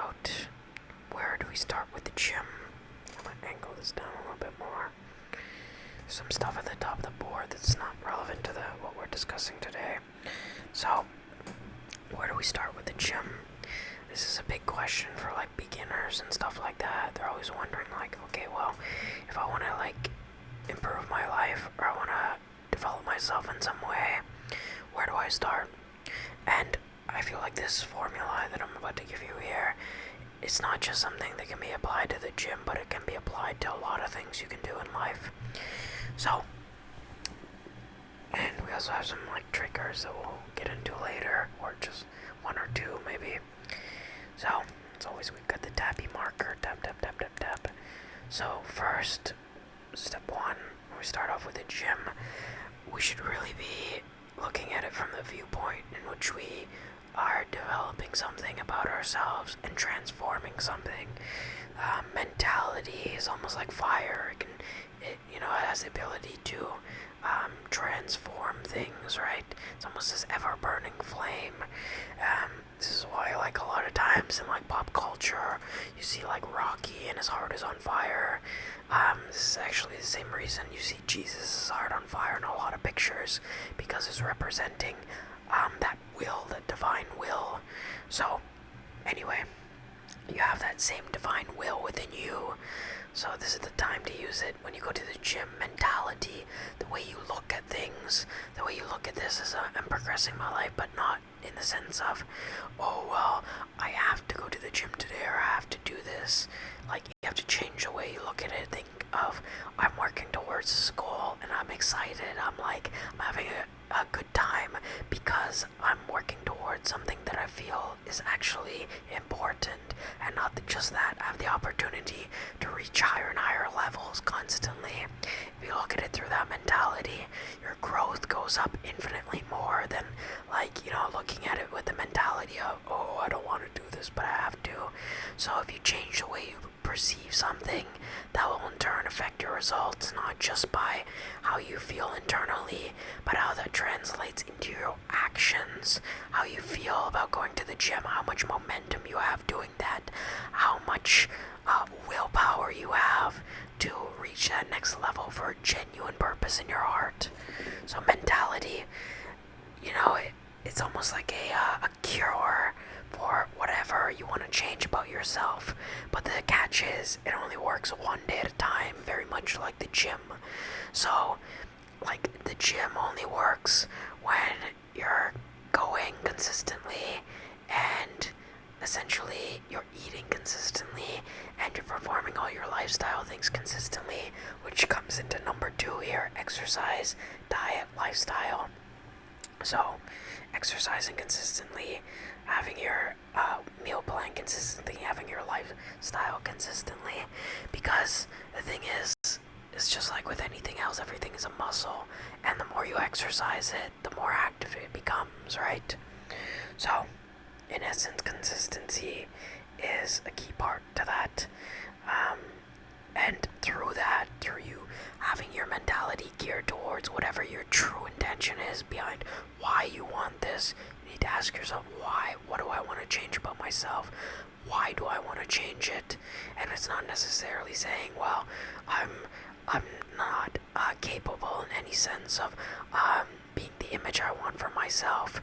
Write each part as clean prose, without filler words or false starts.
about where do we start with the gym. I'm going to angle this down a little bit more. Some stuff at the top of the board that's not relevant to what we're discussing today. So, where do we start with the gym? This is a big question for like beginners and stuff like that. They're always wondering like, okay, well, if I want to like improve my life or I want to develop myself in some way, where do I start? And I feel like this formula that I'm about to give you here, it's not just something that can be applied to the gym, but it can be applied to a lot of things you can do in life. So, and we also have some like triggers that we'll get into later, or just one or two maybe. So, as always, we've got the tappy marker, tap, tap, tap, tap, tap. So first, step one, when we start off with the gym, we should really be looking at it from the viewpoint in which we are developing something about ourselves and transforming something. Mentality is almost like fire. It has the ability to transform things, right? It's almost this ever-burning flame. This is why, like, a lot of times in like pop culture, you see like Rocky and his heart is on fire. This is actually the same reason you see Jesus' heart on fire in a lot of pictures, because it's representing that will, that divine will. So, anyway, you have that same divine will within you. So this is the time to use it when you go to the gym. Mentality, the way you look at things, the way you look at this is I'm progressing my life, but not in the sense of, oh well, I have to go to the gym today or I have to do this. Like, you have to change the way you look at it. Think of, I'm working towards this goal and I'm excited. I'm having a good time because I'm working towards something that I feel is actually important, and not just that, I have the opportunity to reach higher and higher levels constantly. If you look at it through that mentality, your growth goes up infinitely more than looking at it with the mentality of, oh, I don't want to do this, but I have to. So if you change the way you perceive something, that will in turn affect your results, not just by how you feel internally, but how that translates into your actions, how you feel about going to the gym, how much momentum you have doing that, how much willpower you have to reach that next level for a genuine purpose in your heart. So mentality, it's almost like a cure for whatever you want to change about yourself. But the catch is, it only works one day at a time, very much like the gym. So, like, the gym only works when you're going consistently and essentially you're eating consistently and you're performing all your lifestyle things consistently, which comes into number 2 here: exercise, diet, lifestyle. So, exercising consistently, having your meal plan consistently, having your lifestyle consistently, because the thing is, it's just like with anything else, everything is a muscle, and the more you exercise it, the more active it becomes, right? So, in essence, consistency is a key part to that, and through you having your mentality geared towards whatever your true intention is behind why you want this, you need to ask yourself, why? What do I want to change about myself? Why do I want to change it? And it's not necessarily saying, well, I'm not capable in any sense of being the image I want for myself.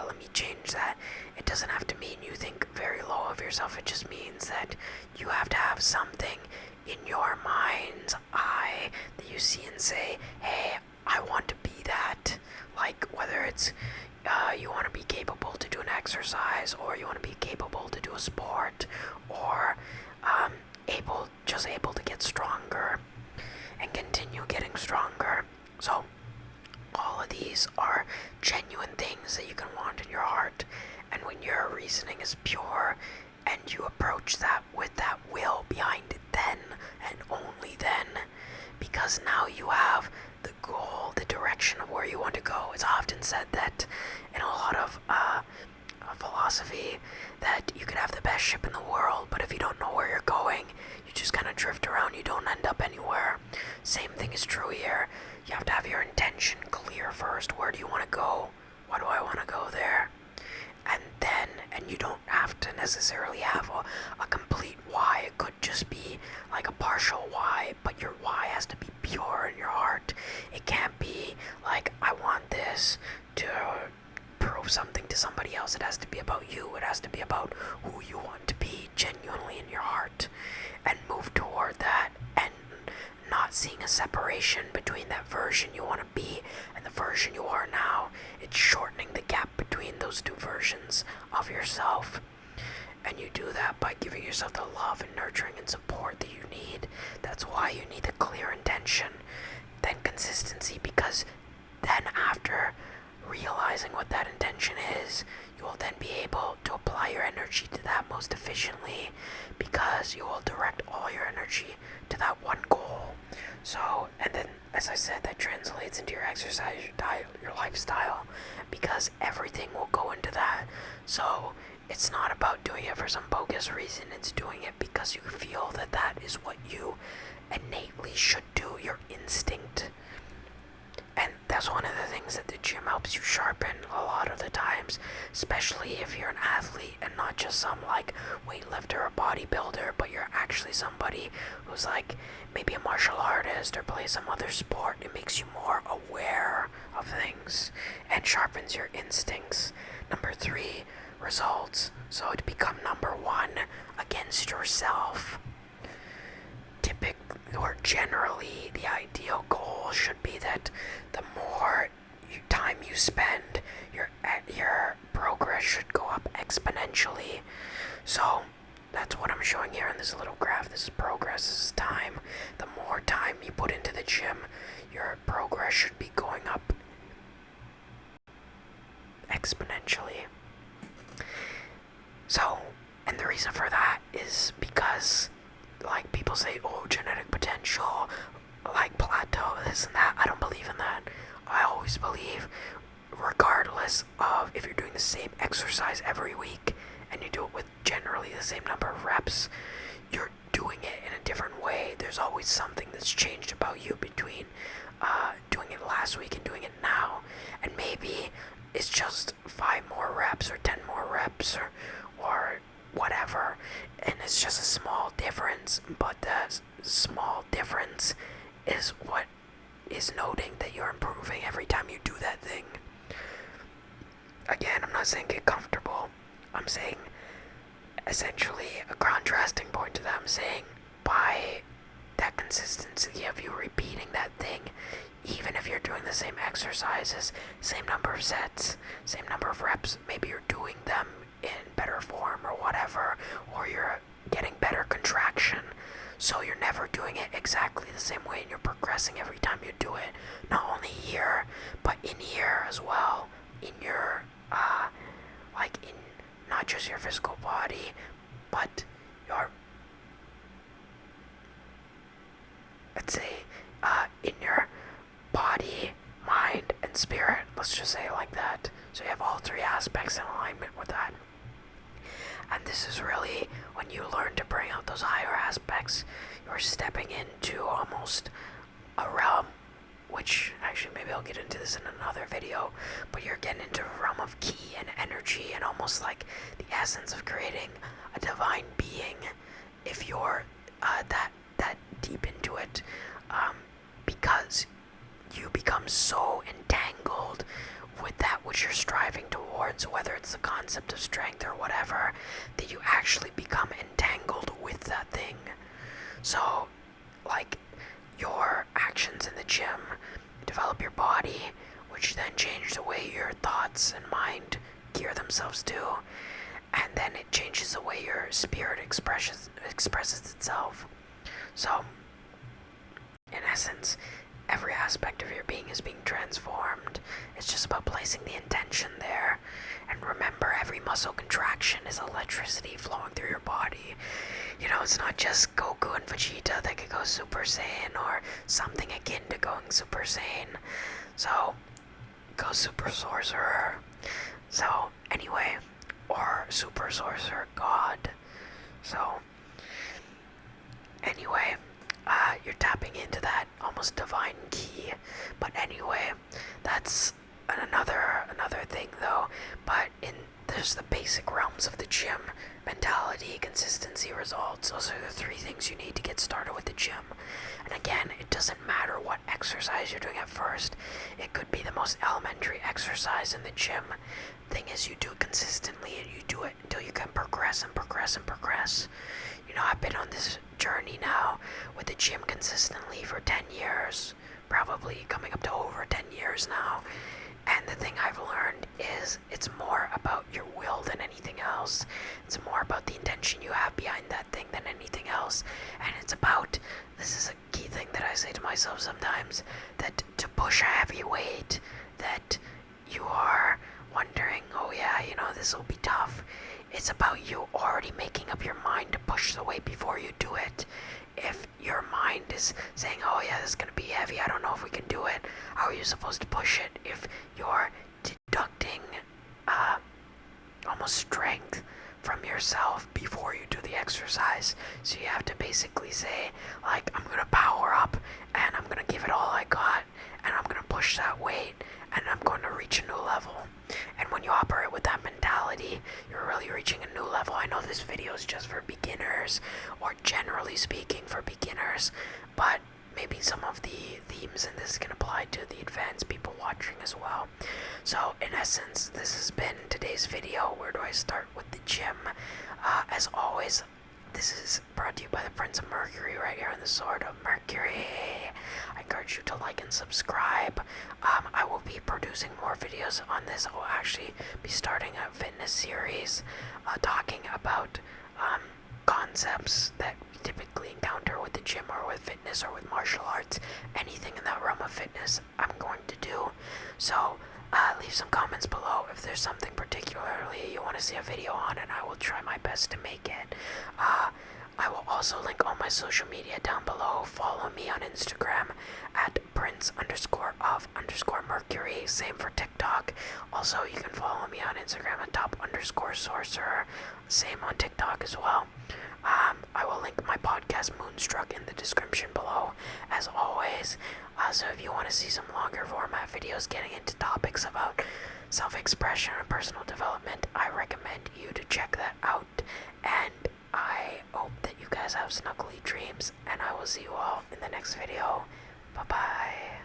Let me change that. It doesn't have to mean you think very low of yourself. It just means that you have to have something in your mind's eye that you see and say, hey, I want to be that. Like, whether it's you want to be capable to do an exercise, or you want to be capable to do a sport, or able to get stronger and continue getting stronger. So all of these are genuine things that you can want in your heart, and when your reasoning is pure and you approach that with that will behind it, then and only then, because now you have the goal, the direction of where you want to go. It's often said that in a lot of philosophy that you could have the best ship in the world, but if you don't know where you're going, you just kind of drift around, you don't end up anywhere. Same thing is true here. You have to have your intention clear first. Where do you want to go? Why do I want to go there? And you don't have to necessarily have a complete why. It could just be like a partial why, but your why has to be pure in your heart. It can't be like, I want this to prove something to somebody else. It has to be about you. It has to be about who you want to be genuinely in your heart, and move toward that, and not seeing a separation between that version you want to be and the version you are now. It's shortening the gap between those two versions of yourself. And you do that by giving yourself the love and nurturing and support that you need. That's why you need the clear intention, then consistency, because then after realizing what that intention is, you will then be able to apply your energy to that most efficiently, because you will direct all your energy to that one goal. So, and then, as I said, that translates into your exercise, your diet, your lifestyle, because everything will go into that. So, it's not about doing it for some bogus reason. It's doing it because you feel that that is what you innately should do, your instinct. And that's one of the things that the gym helps you sharpen a lot of the times, especially if you're an athlete and not just some like weightlifter or bodybuilder, but you're actually somebody who's like maybe a martial artist or plays some other sport. It makes you more aware of things and sharpens your instincts. Number 3, results. So to become number 1 against yourself. Typically, or generally, the ideal goal should be that the more time you spend, your progress should go up exponentially. So that's what I'm showing here in this little graph. This is progress, this is time. The more time you put into the gym, your progress should be going up exponentially. So, and the reason for that is because, like, people say, oh, genetic potential, like plateau, this and that. I don't believe in that. I always believe, regardless of if you're doing the same exercise every week and you do it with generally the same number of reps, you're doing it in a different way. There's always something that's changed about you between doing it last week and doing it now. And maybe it's just 5 more reps or 10 more reps or whatever, and it's just a small difference, but the small difference is what is noting that you're improving every time you do that thing. Again, I'm not saying get comfortable. I'm saying essentially a contrasting point to that. I'm saying by that consistency of you repeating that thing, even if you're doing the same exercises, same number of sets, same number of reps, maybe you're doing them in better form or whatever, or you're getting better contraction, so you're never doing it exactly the same way and you're progressing every time you do it, not only here but in here as well, in your like in not just your physical body but your, let's say, in your body, mind, and spirit, let's just say it like that. So you have all 3 aspects in alignment with that. And this is really when you learn to bring out those higher aspects, you're stepping into almost a realm, which actually maybe I'll get into this in another video, but you're getting into a realm of ki and energy and almost like the essence of creating a divine being if you're that deep into it, because you become so entangled with that which you're striving towards, whether it's the concept of strength or whatever, that you actually become entangled with that thing. So, like, your actions in the gym develop your body, which then change the way your thoughts and mind gear themselves to, and then it changes the way your spirit expresses itself. So, in essence, every aspect of your being is being transformed. It's just about placing the intention there. And remember, every muscle contraction is electricity flowing through your body. You know, it's not just Goku and Vegeta that could go Super Saiyan or something akin to going Super Saiyan. So, go Super Sorcerer. So, anyway, or Super Sorcerer God. So, anyway, you're tapping into that almost divine key. But anyway, that's another thing though. But in there's the basic realms of the gym: mentality, consistency, results. Those are the three things you need to get started with the gym. And again, it doesn't matter what exercise you're doing at first. It could be the most elementary exercise in the gym. Thing is, you do it consistently, and you do it until you can progress and progress and progress. You know, I've been on this journey now with the gym consistently for 10 years, probably coming up to over 10 years now. And the thing I've learned is it's more about your will than anything else. It's more about the intention you have behind that thing than anything else. And it's about, this is a key thing that I say to myself sometimes, that to push a heavy weight, that you are wondering, oh yeah, you know, this will be tough. It's about you already making up your mind to push the weight before you do it. If your mind is saying, oh yeah, this is going to be heavy, I don't know if we can do it, how are you supposed to push it if you're deducting almost strength from yourself before you do the exercise? So you have to basically say, like, I'm going to power up and I'm going to give it all I got and I'm going to push that weight and I'm going to reach a new level. And when you operate with that mentality, you're really reaching a new level. I know this video is just for beginners, or generally speaking for beginners, but maybe some of the themes in this can apply to the advanced people watching as well. So in essence, this has been today's video. Where do I start with the gym? As always, this is brought to you by the Prince of Mercury right here on the Sword of Mercury. I encourage you to like and subscribe. I will be producing more videos on this. I will actually be starting a fitness series talking about concepts that we typically encounter with the gym or with fitness or with martial arts. Anything in that realm of fitness I'm going to do. So leave some comments below if there's something particularly you want to see a video on, and I will try my best to make it. I will also link all my social media down below. Follow me on Instagram at prince_of_mercury. Same for TikTok. Also, you can follow me on Instagram at top_sorcerer. Same on TikTok as well. I will link my podcast Moonstruck in the description below, as always. So if you want to see some longer format videos getting into topics about self-expression and personal development, I recommend you to check that out. And I hope that you guys have snuggly dreams, and I will see you all in the next video. Bye-bye.